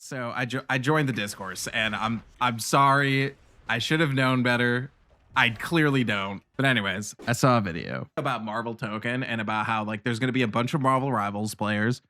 So I joined the Discourse, and I'm sorry. I should have known better. I clearly don't. But anyways, I saw a video about Marvel Token and about how like there's going to be a bunch of Marvel Rivals players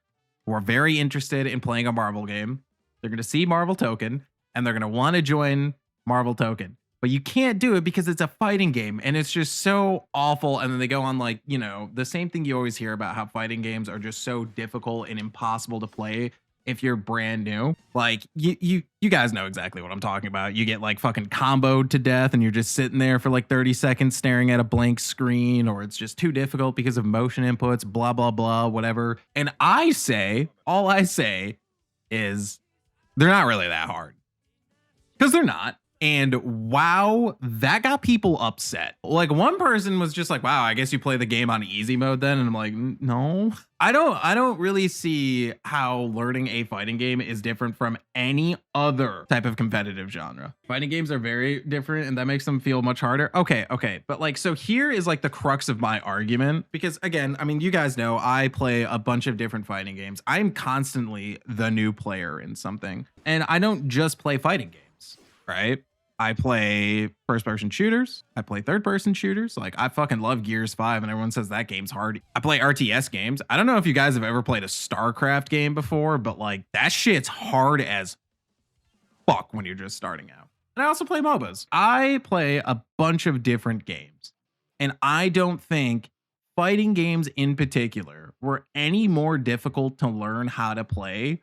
who are very interested in playing a Marvel game. They're going to see Marvel Token and they're going to want to join Marvel Token. But you can't do it because it's a fighting game and it's just so awful. And then they go on like, you know, the same thing you always hear about how fighting games are just so difficult and impossible to play if you're brand new. Like you guys know exactly what I'm talking about. You get like fucking comboed to death and you're just sitting there for like 30 seconds staring at a blank screen, or it's just too difficult because of motion inputs, blah, blah, blah, whatever. And all I say is they're not really that hard, because they're not. And wow, that got people upset. Like one person was just like, wow, I guess you play the game on easy mode then. And I'm like, no, I don't really see how learning a fighting game is different from any other type of competitive genre. Fighting games are very different and that makes them feel much harder. Okay. But like, so here is like the crux of my argument, because again, I mean, you guys know I play a bunch of different fighting games. I'm constantly the new player in something, and I don't just play fighting games, right? I play first-person shooters. I play third-person shooters. Like, I fucking love Gears 5, and everyone says that game's hard. I play RTS games. I don't know if you guys have ever played a StarCraft game before, but, like, that shit's hard as fuck when you're just starting out. And I also play MOBAs. I play a bunch of different games, and I don't think fighting games in particular were any more difficult to learn how to play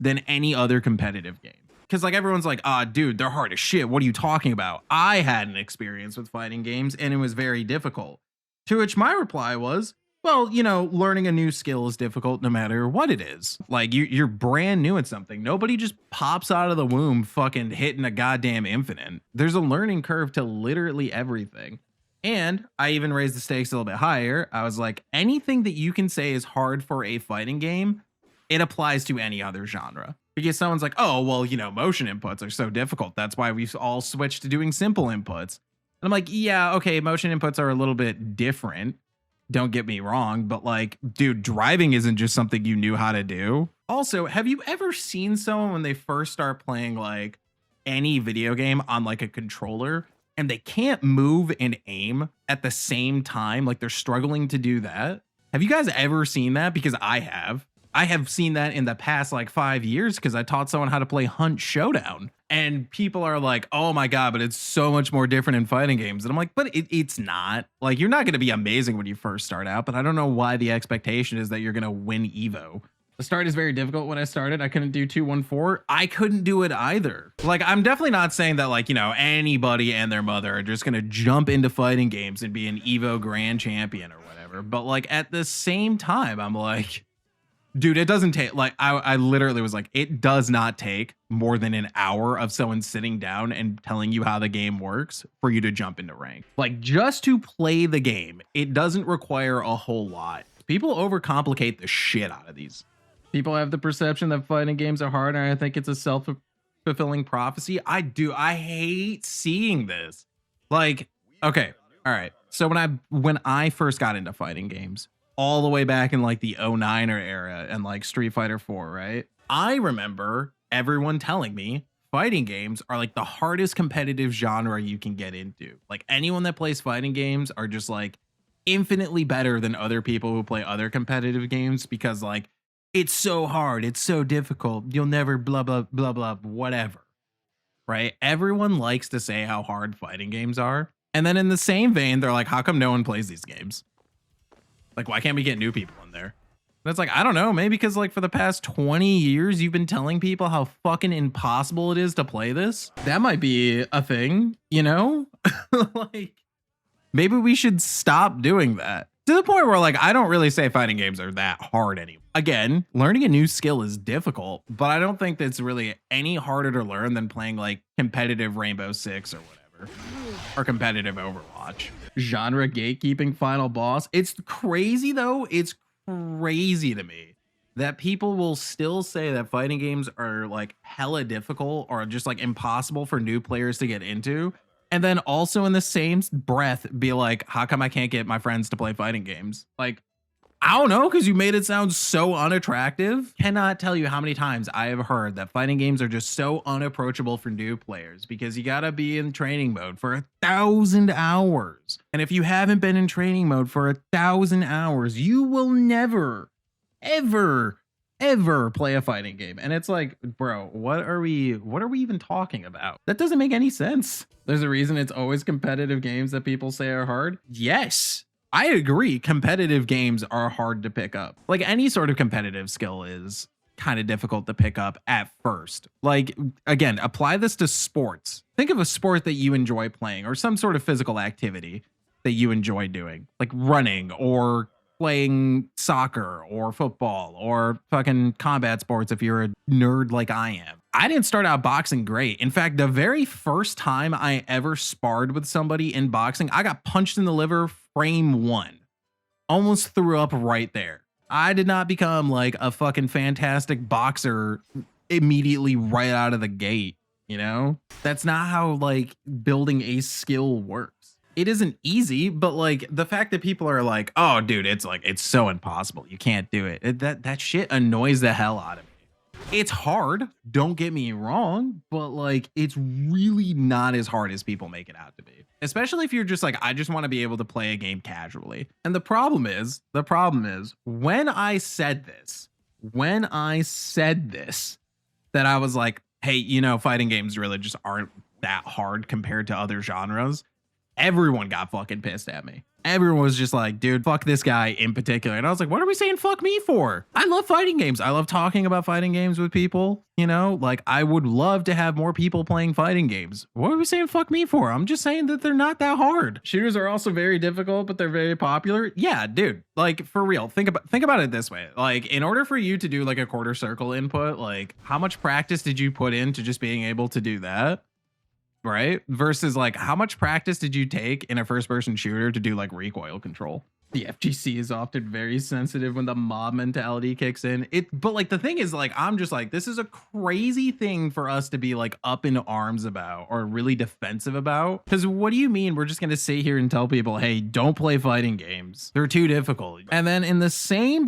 than any other competitive game. Because like everyone's like, dude, they're hard as shit. What are you talking about? I had an experience with fighting games and it was very difficult. To which my reply was, well, you know, learning a new skill is difficult no matter what it is. Like you're brand new at something. Nobody just pops out of the womb fucking hitting a goddamn infinite. There's a learning curve to literally everything. And I even raised the stakes a little bit higher. I was like, anything that you can say is hard for a fighting game, it applies to any other genre. Because someone's like, oh, well, you know, motion inputs are so difficult. That's why we've all switched to doing simple inputs. And I'm like, yeah, okay, motion inputs are a little bit different. Don't get me wrong. But like, dude, driving isn't just something you knew how to do. Also, have you ever seen someone when they first start playing like any video game on like a controller and they can't move and aim at the same time? Like they're struggling to do that. Have you guys ever seen that? Because I have. I have seen that in the past like 5 years because I taught someone how to play Hunt Showdown, and people are like, oh my God, but it's so much more different in fighting games. And I'm like, but it's not. Like, you're not going to be amazing when you first start out, but I don't know why the expectation is that you're going to win Evo. The start is very difficult. When I started, I couldn't do 2-1-4. I couldn't do it either. Like, I'm definitely not saying that like, you know, anybody and their mother are just going to jump into fighting games and be an Evo grand champion or whatever. But like at the same time, I'm like, dude, it doesn't take, like, I literally was like, it does not take more than an hour of someone sitting down and telling you how the game works for you to jump into rank. Like, just to play the game, it doesn't require a whole lot. People overcomplicate the shit out of these. People have the perception that fighting games are hard, and I think it's a self-fulfilling prophecy. I do. I hate seeing this. Like, okay, all right. So when I first got into fighting games, all the way back in like the 09er era and like Street Fighter 4, right? I remember everyone telling me fighting games are like the hardest competitive genre you can get into. Like anyone that plays fighting games are just like infinitely better than other people who play other competitive games because like it's so hard, it's so difficult, you'll never blah, blah, blah, blah, whatever, right? Everyone likes to say how hard fighting games are. And then in the same vein, they're like, how come no one plays these games? Like, why can't we get new people in there? And it's like, I don't know, maybe because like for the past 20 years, you've been telling people how fucking impossible it is to play this. That might be a thing, you know? Like, maybe we should stop doing that. To the point where like, I don't really say fighting games are that hard anymore. Again, learning a new skill is difficult, but I don't think that's really any harder to learn than playing like competitive Rainbow Six or whatever, or competitive Overwatch. Genre gatekeeping final boss. It's crazy though. It's crazy to me that people will still say that fighting games are like hella difficult or just like impossible for new players to get into. And then also in the same breath be like, how come I can't get my friends to play fighting games? Like, I don't know, because you made it sound so unattractive. Cannot tell you how many times I have heard that fighting games are just so unapproachable for new players because you gotta be in training mode for 1,000 hours. And if you haven't been in training mode for 1,000 hours, you will never, ever play a fighting game. And it's like, bro, what are we even talking about? That doesn't make any sense. There's a reason it's always competitive games that people say are hard. Yes, I agree. Competitive games are hard to pick up. Like any sort of competitive skill is kind of difficult to pick up at first. Like, again, apply this to sports. Think of a sport that you enjoy playing or some sort of physical activity that you enjoy doing, like running or playing soccer or football or fucking combat sports if you're a nerd like I am. I didn't start out boxing great. In fact, the very first time I ever sparred with somebody in boxing, I got punched in the liver frame one. Almost threw up right there. I did not become like a fucking fantastic boxer immediately right out of the gate, you know? That's not how like building a skill works. It isn't easy, but like the fact that people are like, oh dude, it's so impossible, you can't do it. That shit annoys the hell out of me. It's hard, don't get me wrong, but like it's really not as hard as people make it out to be. Especially if you're just like, I just want to be able to play a game casually. And the problem is when I said this, that I was like, hey, you know, fighting games really just aren't that hard compared to other genres. Everyone got fucking pissed at me. Everyone was just like, dude, fuck this guy in particular. And I was like, what are we saying fuck me for? I love fighting games. I love talking about fighting games with people, you know? Like, I would love to have more people playing fighting games. What are we saying fuck me for? I'm just saying that they're not that hard. Shooters are also very difficult, but they're very popular. Yeah, dude, like for real, think about it this way. Like, in order for you to do like a quarter circle input, like how much practice did you put into just being able to do that? Right? Versus like how much practice did you take in a first person shooter to do like recoil control? The FGC is often very sensitive when the mob mentality kicks in. But like the thing is, like, I'm just like, this is a crazy thing for us to be like up in arms about or really defensive about. Because what do you mean we're just going to sit here and tell people, hey, don't play fighting games, they're too difficult? And then in the same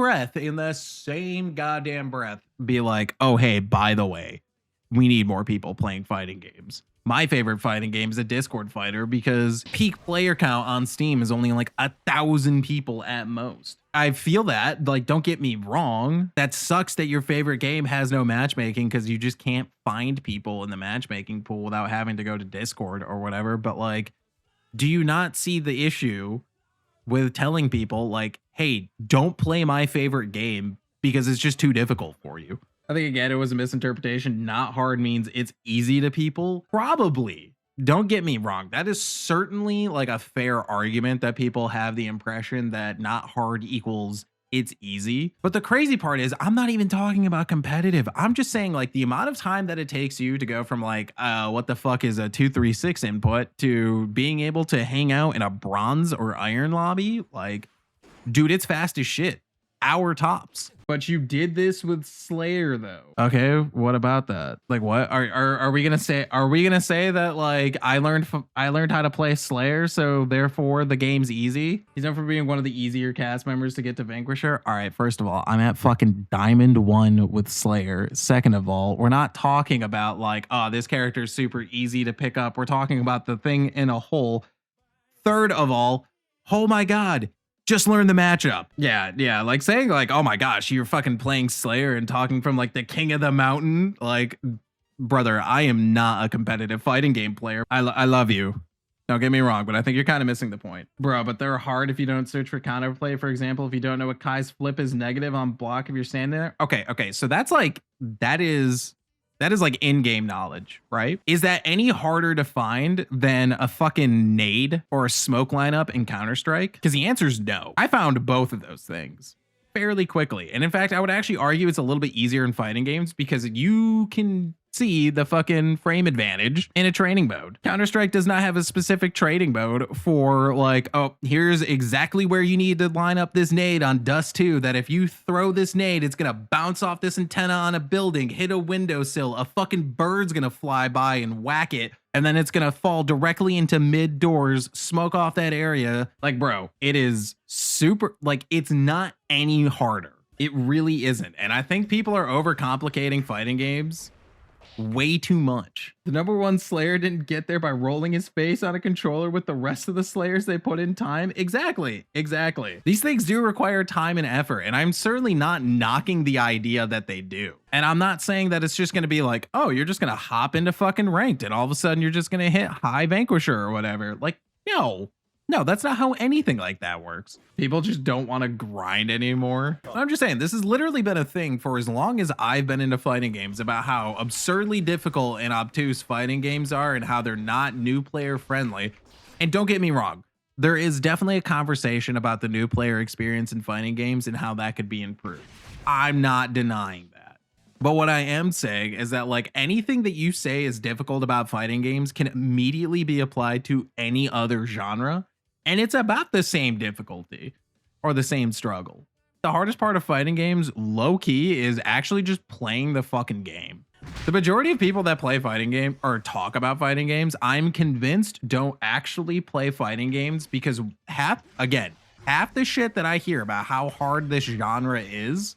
goddamn breath, be like, oh, hey, by the way, we need more people playing fighting games. My favorite fighting game is a Discord fighter because peak player count on Steam is only like 1,000 people at most. I feel that, like, don't get me wrong. That sucks that your favorite game has no matchmaking because you just can't find people in the matchmaking pool without having to go to Discord or whatever. But like, do you not see the issue with telling people like, hey, don't play my favorite game because it's just too difficult for you? I think, again, it was a misinterpretation. Not hard means it's easy to people. Probably. Don't get me wrong. That is certainly like a fair argument that people have the impression that not hard equals it's easy. But the crazy part is I'm not even talking about competitive. I'm just saying like the amount of time that it takes you to go from like, what the fuck is a 236 input to being able to hang out in a bronze or iron lobby. Like, dude, it's fast as shit. Hour tops. But you did this with Slayer though. Okay, what about that? Like, what are we gonna say? Are we gonna say that like I learned how to play Slayer, so therefore the game's easy? He's known for being one of the easier cast members to get to Vanquisher. All right, first of all, I'm at fucking Diamond 1 with Slayer. Second of all, we're not talking about like, oh, this character is super easy to pick up. We're talking about the thing in a whole. Third of all, oh my god, just learn the matchup. Yeah, like saying like, oh my gosh, you're fucking playing Slayer and talking from like the king of the mountain. Like, brother, I am not a competitive fighting game player. I love you. Don't get me wrong, but I think you're kind of missing the point. Bro, but they're hard if you don't search for counterplay. For example, if you don't know what Kai's flip is negative on block if you're standing there. Okay, so that's like, that is like in-game knowledge, right? Is that any harder to find than a fucking nade or a smoke lineup in Counter-Strike? Because the answer is no. I found both of those things fairly quickly. And in fact, I would actually argue it's a little bit easier in fighting games because you can see the fucking frame advantage in a training mode. Counter-Strike does not have a specific training mode for like, oh, here's exactly where you need to line up this nade on Dust 2, that if you throw this nade, it's gonna bounce off this antenna on a building, hit a windowsill, a fucking bird's gonna fly by and whack it, and then it's gonna fall directly into mid doors, smoke off that area. Like, bro, it is super, like, it's not any harder. It really isn't. And I think people are overcomplicating fighting games way too much. The number one Slayer didn't get there by rolling his face on a controller with the rest of the Slayers they put in time. Exactly. These things do require time and effort, and I'm certainly not knocking the idea that they do. And I'm not saying that it's just going to be like, oh, you're just going to hop into fucking ranked and all of a sudden you're just going to hit high Vanquisher or whatever. Like, no, that's not how anything like that works. People just don't want to grind anymore. I'm just saying, this has literally been a thing for as long as I've been into fighting games, about how absurdly difficult and obtuse fighting games are and how they're not new player friendly. And don't get me wrong, there is definitely a conversation about the new player experience in fighting games and how that could be improved. I'm not denying that. But what I am saying is that, like, anything that you say is difficult about fighting games can immediately be applied to any other genre. And it's about the same difficulty or the same struggle. The hardest part of fighting games, low key, is actually just playing the fucking game. The majority of people that play fighting game or talk about fighting games, I'm convinced don't actually play fighting games, because half the shit that I hear about how hard this genre is,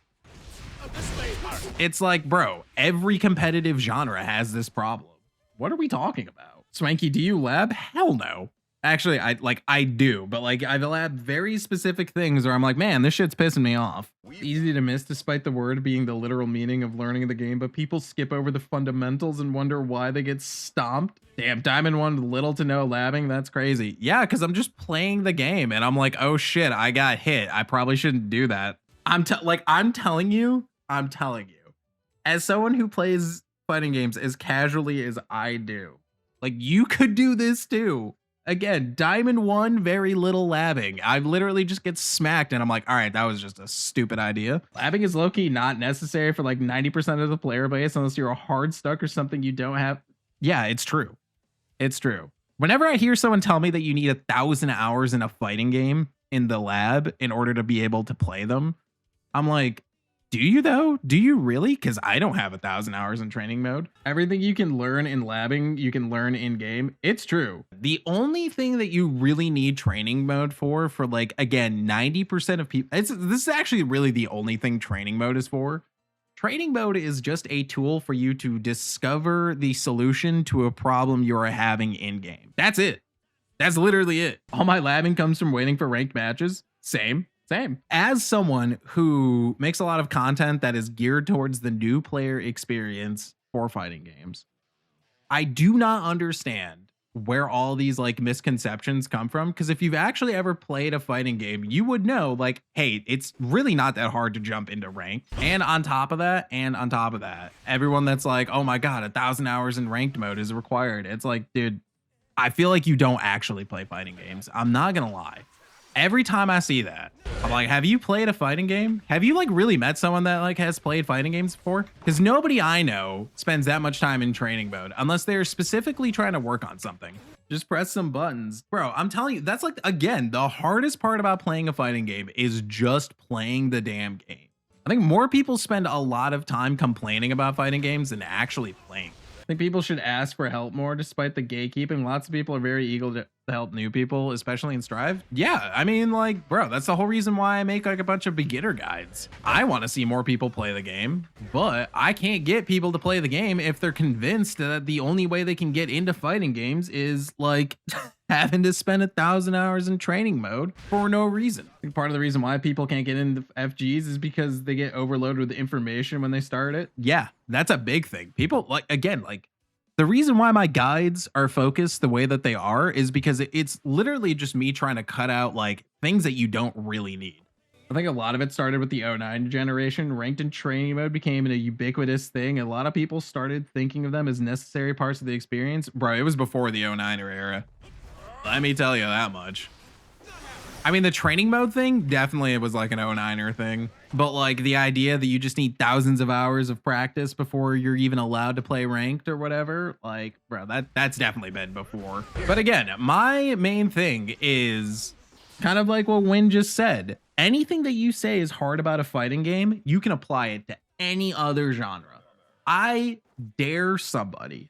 it's like, bro, every competitive genre has this problem. What are we talking about? Swanky, do you lab? Hell no. Actually, I do, but like I've labbed very specific things where I'm like, man, this shit's pissing me off. Easy to miss despite the word being the literal meaning of learning the game, but people skip over the fundamentals and wonder why they get stomped. Damn, Diamond 1, little to no labbing, that's crazy. Yeah, because I'm just playing the game and I'm like, oh shit, I got hit. I probably shouldn't do that. I'm telling you, as someone who plays fighting games as casually as I do, like, you could do this too. Again, Diamond 1, very little labbing. I literally just get smacked and I'm like, all right, that was just a stupid idea. Labbing is low-key not necessary for like 90% of the player base unless you're a hard stuck or something you don't have. Yeah, it's true. It's true. Whenever I hear someone tell me that you need 1,000 hours in a fighting game in the lab in order to be able to play them, I'm like, do you though? Do you really? Because I don't have 1,000 hours in training mode. Everything you can learn in labbing, you can learn in game. It's true. The only thing that you really need training mode for like, again, 90% of people, this is actually really the only thing training mode is for. Training mode is just a tool for you to discover the solution to a problem you're having in game. That's it. That's literally it. All my labbing comes from waiting for ranked matches. Same. As someone who makes a lot of content that is geared towards the new player experience for fighting games, I do not understand where all these like misconceptions come from. Because if you've actually ever played a fighting game, you would know, like, hey, it's really not that hard to jump into rank. And on top of that, everyone that's like, oh my God, 1,000 hours in ranked mode is required. It's like, dude, I feel like you don't actually play fighting games. I'm not gonna lie. Every time I see that, I'm like, have you played a fighting game? Have you like really met someone that like has played fighting games before? Because nobody I know spends that much time in training mode unless they're specifically trying to work on something. Just press some buttons. Bro, I'm telling you, that's like, again, the hardest part about playing a fighting game is just playing the damn game. I think more people spend a lot of time complaining about fighting games than actually playing. I think people should ask for help more despite the gatekeeping. Lots of people are very eager to help new people, especially in Strive. Yeah, I mean, like, bro, that's the whole reason why I make like a bunch of beginner guides. I want to see more people play the game, but I can't get people to play the game if they're convinced that the only way they can get into fighting games is like having to spend 1,000 hours in training mode for no reason. I think part of the reason why people can't get into FGs is because they get overloaded with information when they start it. Yeah, that's a big thing. People, like, again, like, the reason why my guides are focused the way that they are is because it's literally just me trying to cut out like things that you don't really need. I think a lot of it started with the 09 generation. Ranked and training mode became a ubiquitous thing. A lot of people started thinking of them as necessary parts of the experience. Bro, it was before the 09 era. Let me tell you that much. I mean, the training mode thing definitely was like an 09er thing, but like the idea that you just need thousands of hours of practice before you're even allowed to play ranked or whatever, like, bro, that's definitely been before. But again, my main thing is kind of like what Win just said. Anything that you say is hard about a fighting game, you can apply it to any other genre. I dare somebody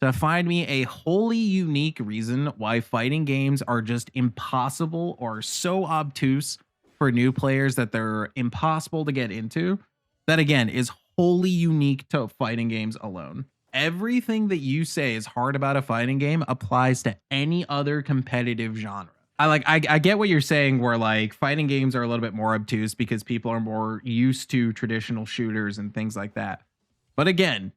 to find me a wholly unique reason why fighting games are just impossible or so obtuse for new players that they're impossible to get into. That again is wholly unique to fighting games alone. Everything that you say is hard about a fighting game applies to any other competitive genre. I get what you're saying where like fighting games are a little bit more obtuse because people are more used to traditional shooters and things like that. But again,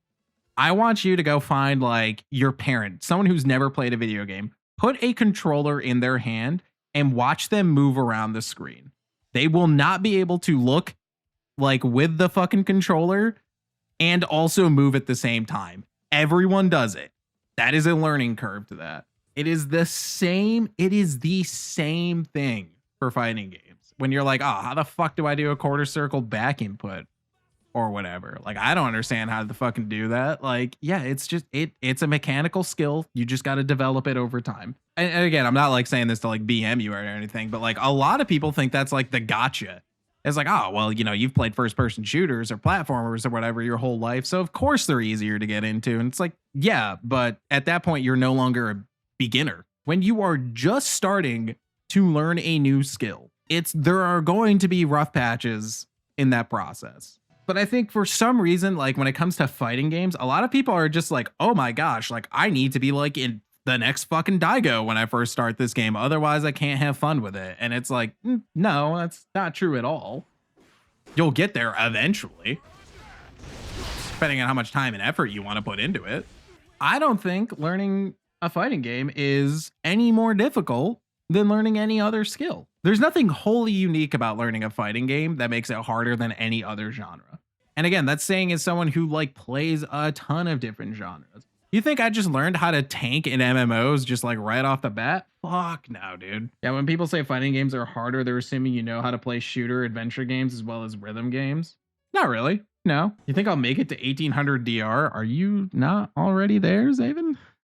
I want you to go find like your parent, someone who's never played a video game, put a controller in their hand and watch them move around the screen. They will not be able to look like with the fucking controller and also move at the same time. Everyone does it. That is a learning curve to that. It is the same thing for fighting games. When you're like, oh, how the fuck do I do a quarter circle back input or whatever? Like, I don't understand how to fucking do that. Like, yeah, it's just, it's a mechanical skill. You just got to develop it over time. And again, I'm not like saying this to like BM you or anything, but like a lot of people think that's like the gotcha. It's like, oh, well, you know, you've played first person shooters or platformers or whatever your whole life. So of course they're easier to get into. And it's like, yeah, but at that point, you're no longer a beginner. When you are just starting to learn a new skill, there are going to be rough patches in that process. But I think for some reason, like when it comes to fighting games, a lot of people are just like, oh my gosh, like I need to be like in the next fucking Daigo when I first start this game. Otherwise I can't have fun with it. And it's like, no, that's not true at all. You'll get there eventually, depending on how much time and effort you want to put into it. I don't think learning a fighting game is any more difficult than learning any other skill. There's nothing wholly unique about learning a fighting game that makes it harder than any other genre. And again, that's saying as someone who like plays a ton of different genres. You think I just learned how to tank in MMOs just like right off the bat? Fuck no, dude. Yeah, when people say fighting games are harder, they're assuming you know how to play shooter adventure games as well as rhythm games. Not really. No. You think I'll make it to 1800 DR? Are you not already there, Zaven?